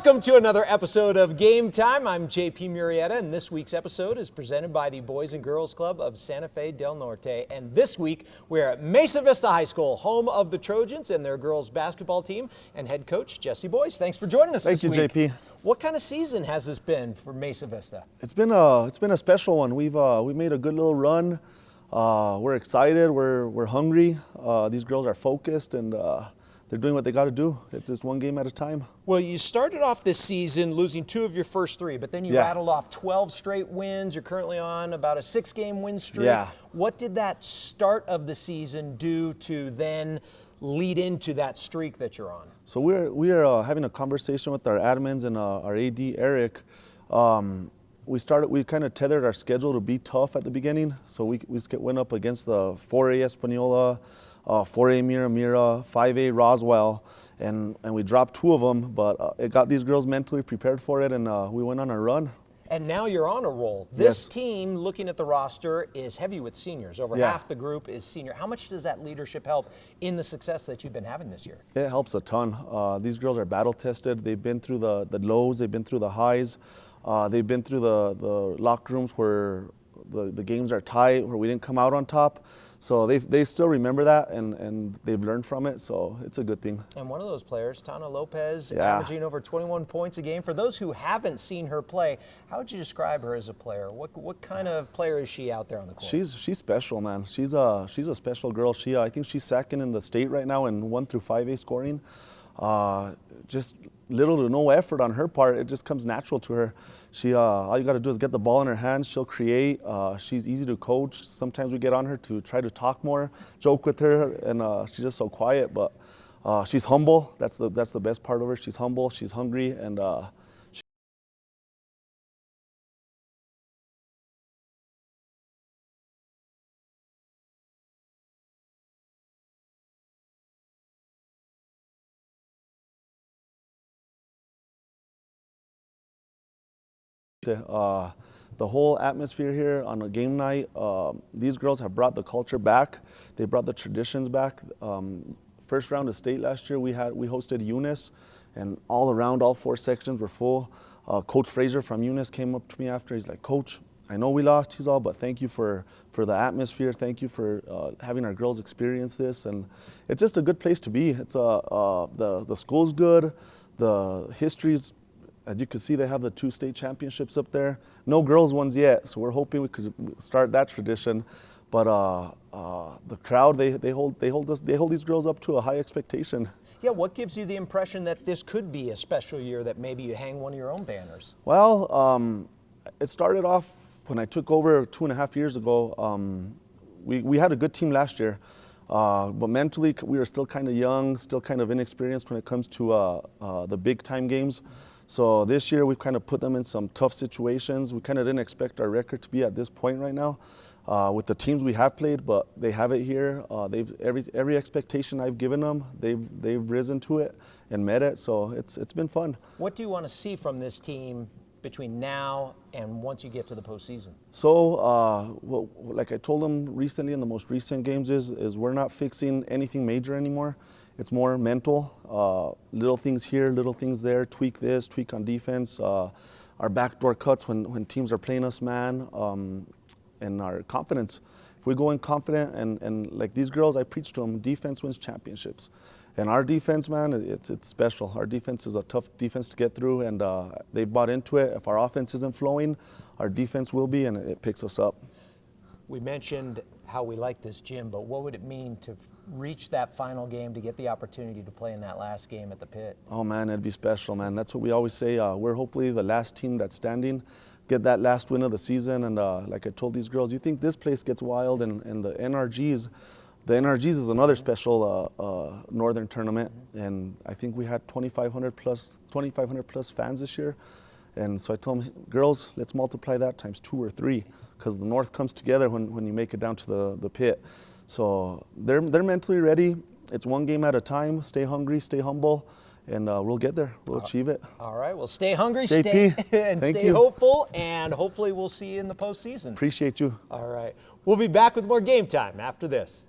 Welcome to another episode of Game Time. I'm JP Murrieta, and this week's episode is presented by the Boys and Girls Club of Santa Fe del Norte. And this week, we're at Mesa Vista High School, home of the Trojans and their girls basketball team, and head coach Jesse Boyce. Thanks for joining us this week. Thank you, JP. What kind of season has this been for Mesa Vista? It's been a special one. We've made a good little run. We're excited. We're hungry. These girls are focused, and they're doing what they got to do. It's just one game at a time. Well, you started off this season losing 2 of your first 3, but then you rattled off 12 straight wins. You're currently on about a 6-game win streak. Yeah. What did that start of the season do to then lead into that streak that you're on? So we are having a conversation with our admins and our AD Eric. We kind of tethered our schedule to be tough at the beginning. So we went up against the 4A Espanola, 4A Mira, 5A Roswell, and we dropped 2 of them, but it got these girls mentally prepared for it, and we went on a run. And now you're on a roll. This team, looking at the roster, is heavy with seniors. Over half the group is senior. How much does that leadership help in the success that you've been having this year? It helps a ton. These girls are battle tested. They've been through the lows. They've been through the highs. They've been through the locker rooms where the games are tight, where we didn't come out on top. So they still remember that, and they've learned from it, so it's a good thing. And one of those players, Tana Lopez, averaging over 21 points a game. For those who haven't seen her play, how would you describe her as a player? What kind of player is she out there on the court? She's special, man. She's a special girl. I think she's second in the state right now in 1 through 5A scoring. Just little to no effort on her part. It just comes natural to her. All you got to do is get the ball in her hands. She'll create. She's easy to coach. Sometimes we get on her to try to talk more, joke with her, and she's just so quiet. But she's humble. That's the best part of her. She's humble. She's hungry, and the whole atmosphere here on a game night, these girls have brought the culture back. They brought the traditions back. First round of state last year, we hosted Eunice, and all around, all 4 sections were full. Coach Fraser from Eunice came up to me after. He's like, "Coach, I know we lost, but thank you for the atmosphere. Thank you for having our girls experience this." And it's just a good place to be. It's the school's good. The history's, as you can see, they have the 2 state championships up there. No girls ones yet, so we're hoping we could start that tradition. But the crowd, they hold these girls up to a high expectation. Yeah, what gives you the impression that this could be a special year, that maybe you hang one of your own banners? Well, it started off when I took over 2.5 years ago. We had a good team last year, but mentally we were still kind of young, still kind of inexperienced when it comes to the big time games. So this year we've kind of put them in some tough situations. We kind of didn't expect our record to be at this point right now with the teams we have played, but they have it here. Every expectation I've given them, they've risen to it and met it. So it's been fun. What do you want to see from this team between now and once you get to the postseason? So, like I told them recently in the most recent games is we're not fixing anything major anymore. It's more mental, little things here, little things there, tweak this, tweak on defense, our backdoor cuts when teams are playing us man, and our confidence. If we go in confident and like these girls, I preach to them, defense wins championships. And our defense, man, it's special. Our defense is a tough defense to get through, and they bought into it. If our offense isn't flowing, our defense will be, and it picks us up. We mentioned how we like this gym, but what would it mean to reach that final game, to get the opportunity to play in that last game at the pit? Oh, man, it'd be special, man. That's what we always say. We're hopefully the last team that's standing, get that last win of the season. And like I told these girls, you think this place gets wild, and the NRGs, is another special northern tournament, and I think we had 2,500 plus fans this year. And so I told them, girls, let's multiply that times 2 or 3, because the north comes together when you make it down to the pit. So they're mentally ready. It's one game at a time. Stay hungry, stay humble, and we'll get there. We'll achieve it. All right. Well, stay hungry, JP, stay hopeful, and hopefully we'll see you in the postseason. Appreciate you. All right. We'll be back with more Game Time after this.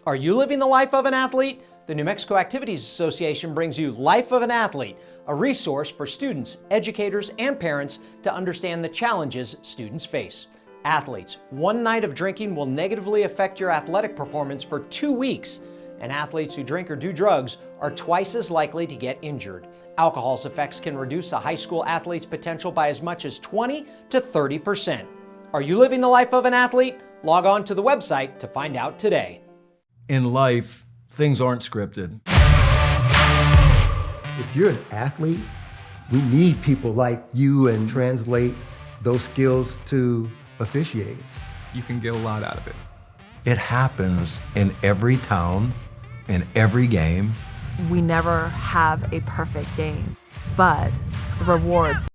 Are you living the life of an athlete? the New Mexico Activities Association brings you Life of an Athlete, a resource for students, educators, and parents to understand the challenges students face. Athletes, one night of drinking will negatively affect your athletic performance for 2 weeks, and athletes who drink or do drugs are twice as likely to get injured. Alcohol's effects can reduce a high school athlete's potential by as much as 20 to 30%. Are you living the life of an athlete? Log on to the website to find out today. In life, things aren't scripted. If you're an athlete, we need people like you and translate those skills to officiating. You can get a lot out of it. It happens in every town, in every game. We never have a perfect game, but the rewards.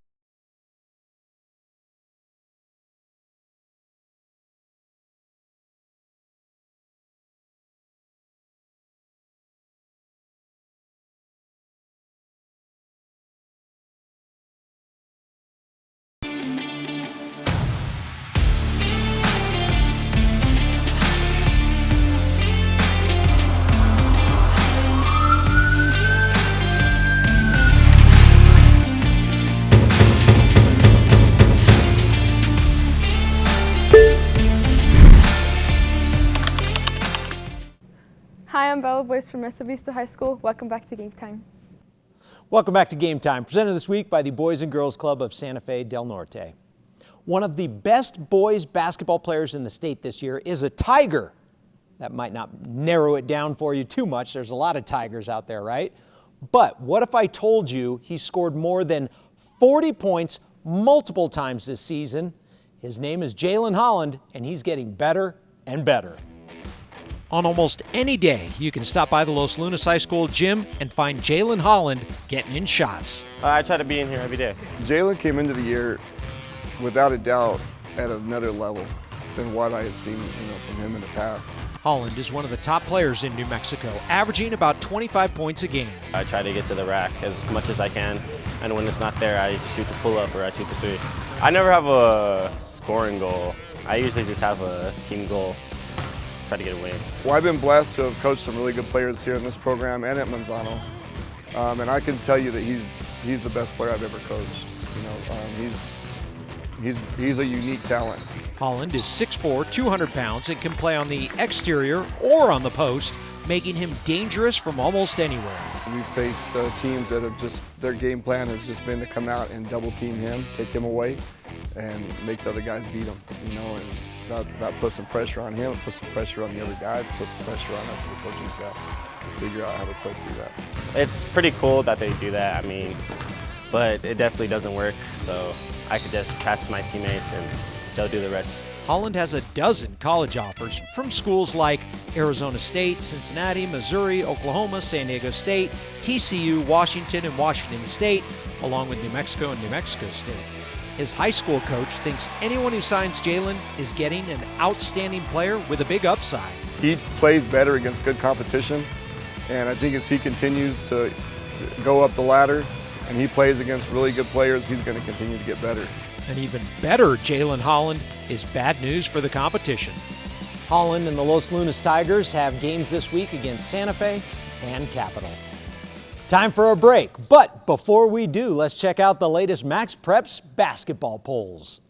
Hi, I'm Bella Boyce from Mesa Vista High School. Welcome back to Game Time. Welcome back to Game Time, presented this week by the Boys and Girls Club of Santa Fe del Norte. One of the best boys basketball players in the state this year is a Tiger. That might not narrow it down for you too much. There's a lot of Tigers out there, right? But what if I told you he scored more than 40 points multiple times this season? His name is Jaylen Holland, and he's getting better and better. On almost any day, you can stop by the Los Lunas High School gym and find Jaylen Holland getting in shots. I try to be in here every day. Jaylen came into the year, without a doubt, at another level than what I had seen from him in the past. Holland is one of the top players in New Mexico, averaging about 25 points a game. I try to get to the rack as much as I can, and when it's not there, I shoot the pull-up or I shoot the three. I never have a scoring goal. I usually just have a team goal. Try to get a win. Well, I've been blessed to have coached some really good players here in this program and at Manzano, and I can tell you that he's the best player I've ever coached. He's a unique talent. Holland is 6'4", 200 pounds, and can play on the exterior or on the post, making him dangerous from almost anywhere. We've faced teams that have their game plan has just been to come out and double team him, take him away, and make the other guys beat him. And that puts some pressure on him, it puts some pressure on the other guys, it puts some pressure on us as a coaching staff to figure out how to play through that. It's pretty cool that they do that, but it definitely doesn't work, so I could just pass to my teammates and they'll do the rest. Holland has a dozen college offers from schools like Arizona State, Cincinnati, Missouri, Oklahoma, San Diego State, TCU, Washington, and Washington State, along with New Mexico and New Mexico State. His high school coach thinks anyone who signs Jaylen is getting an outstanding player with a big upside. He plays better against good competition, and I think as he continues to go up the ladder and he plays against really good players, he's going to continue to get better. An even better Jaylen Holland is bad news for the competition. Holland and the Los Lunas Tigers have games this week against Santa Fe and Capital. Time for a break, but before we do, let's check out the latest Max Preps basketball polls.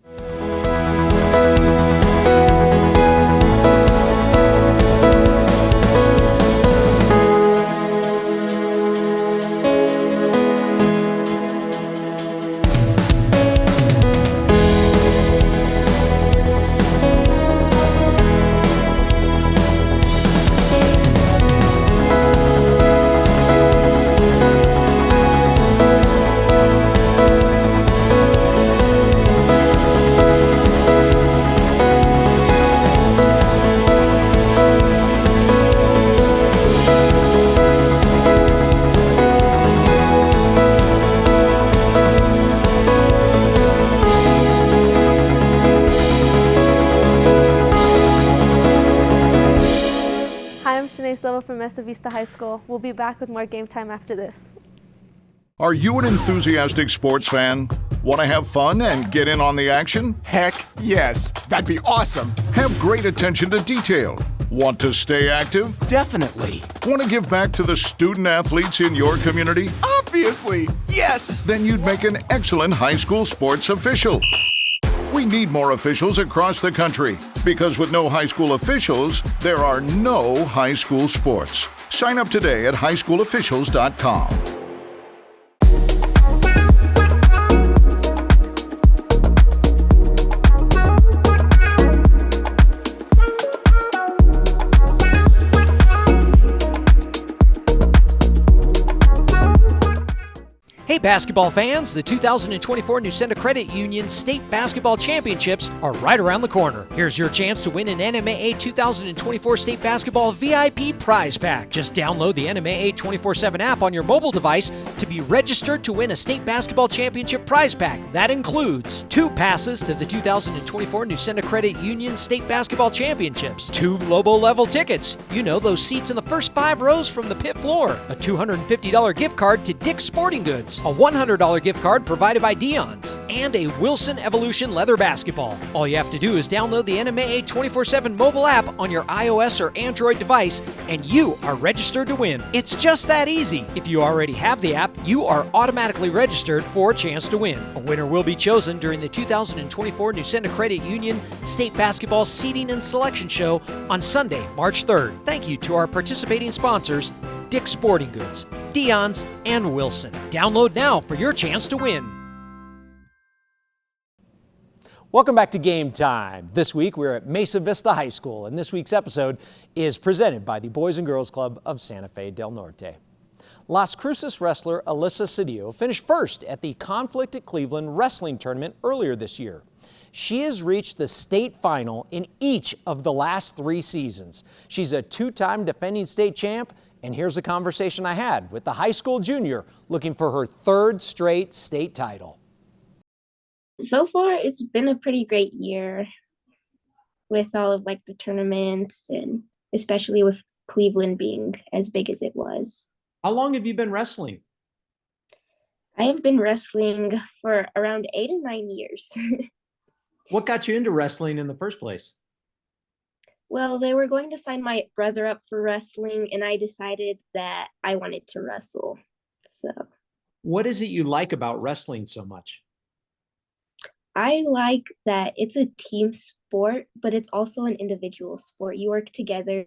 From Mesa Vista High School. We'll be back with more Game Time after this. Are you an enthusiastic sports fan? Want to have fun and get in on the action? Heck yes, that'd be awesome. Have great attention to detail. Want to stay active? Definitely. Want to give back to the student athletes in your community? Obviously. Yes. Then you'd make an excellent high school sports official. We need more officials across the country because with no high school officials, there are no high school sports. Sign up today at highschoolofficials.com. Hey basketball fans, the 2024 Newsenda Credit Union State Basketball Championships are right around the corner. Here's your chance to win an NMAA 2024 State Basketball VIP prize pack. Just download the NMAA 24/7 app on your mobile device to be registered to win a State Basketball Championship prize pack. That includes 2 passes to the 2024 Newsenda Credit Union State Basketball Championships, 2 Lobo level tickets, you know, those seats in the first 5 rows from the pit floor, a $250 gift card to Dick's Sporting Goods, a $100 gift card provided by Dion's, and a Wilson Evolution leather basketball. All you have to do is download the NMAA 24/7 mobile app on your iOS or Android device, and you are registered to win. It's just that easy. If you already have the app, you are automatically registered for a chance to win. A winner will be chosen during the 2024 Newsenda Credit Union State Basketball Seating and Selection Show on Sunday, March 3rd. Thank you to our participating sponsors, Dick's Sporting Goods, Dion's, and Wilson. Download now for your chance to win. Welcome back to Game Time. This week we're at Mesa Vista High School, and this week's episode is presented by the Boys and Girls Club of Santa Fe del Norte. Las Cruces wrestler Alyssa Cedillo finished first at the Conflict at Cleveland wrestling tournament earlier this year. She has reached the state final in each of the last 3 seasons. She's a 2-time defending state champ, and here's a conversation I had with the high school junior looking for her 3rd straight state title. So far, it's been a pretty great year with all of like the tournaments, and especially with Cleveland being as big as it was. How long have you been wrestling? I have been wrestling for around 8 or 9 years. What got you into wrestling in the first place? Well, they were going to sign my brother up for wrestling, and I decided that I wanted to wrestle. So, what is it you like about wrestling so much? I like that it's a team sport, but it's also an individual sport. You work together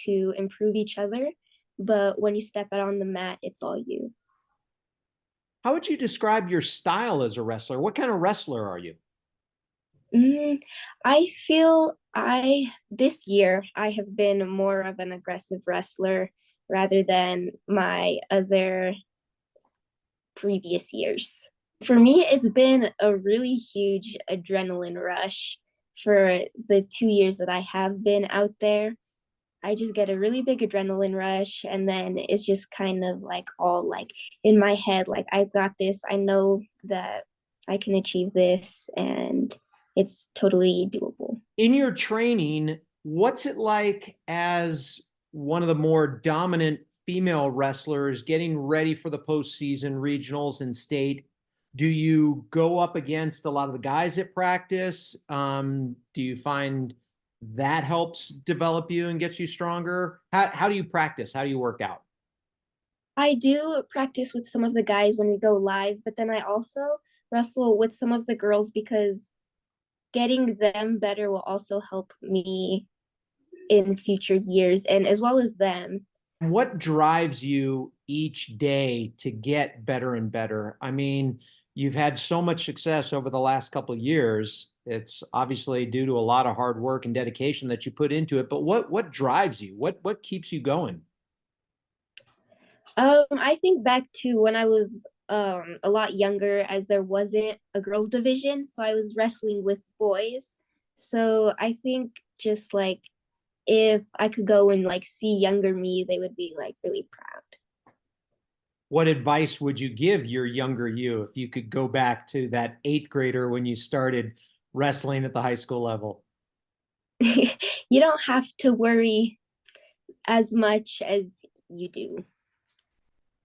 to improve each other, but when you step out on the mat, it's all you. How would you describe your style as a wrestler? What kind of wrestler are you? I feel this year I have been more of an aggressive wrestler rather than my other previous years. For me, it's been a really huge adrenaline rush for the 2 years that I have been out there. I just get a really big adrenaline rush, and then it's just kind of like all like in my head, like I've got this, I know that I can achieve this, and it's totally doable. In your training, what's it like as one of the more dominant female wrestlers getting ready for the postseason, regionals, and state? Do you go up against a lot of the guys at practice? Do you find that helps develop you and gets you stronger? How do you practice? How do you work out? I do practice with some of the guys when we go live, but then I also wrestle with some of the girls because getting them better will also help me in future years, and as well as them. What drives you each day to get better and better? I mean, you've had so much success over the last couple of years. It's obviously due to a lot of hard work and dedication that you put into it, but what drives you? What keeps you going? I think back to when I was a lot younger, as there wasn't a girls division, so I was wrestling with boys. So I think just like if I could go and like see younger me, they would be like really proud. What advice would you give your younger you if you could go back to that 8th grader when you started wrestling at the high school level? You don't have to worry as much as you do.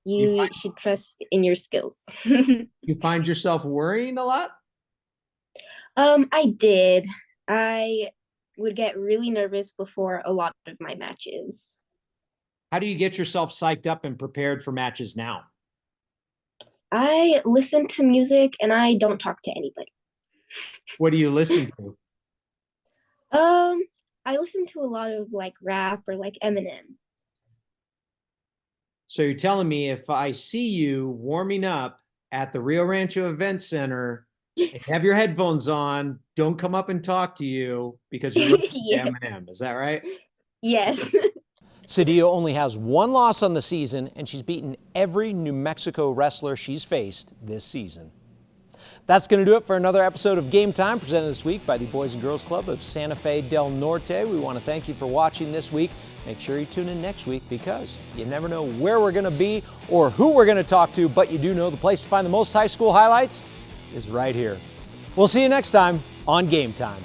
You should trust in your skills. You find yourself worrying a lot? I did. I would get really nervous before a lot of my matches. How do you get yourself psyched up and prepared for matches now? I listen to music and I don't talk to anybody. What do you listen to? I listen to a lot of like rap or like Eminem. So you're telling me if I see you warming up at the Rio Rancho Event Center and have your headphones on, don't come up and talk to you because you're listening Yes. to Eminem. Is that right? Yes. Cedillo only has one loss on the season, and she's beaten every New Mexico wrestler she's faced this season. That's going to do it for another episode of Game Time, presented this week by the Boys and Girls Club of Santa Fe del Norte. We want to thank you for watching this week. Make sure you tune in next week because you never know where we're going to be or who we're going to talk to, but you do know the place to find the most high school highlights is right here. We'll see you next time on Game Time.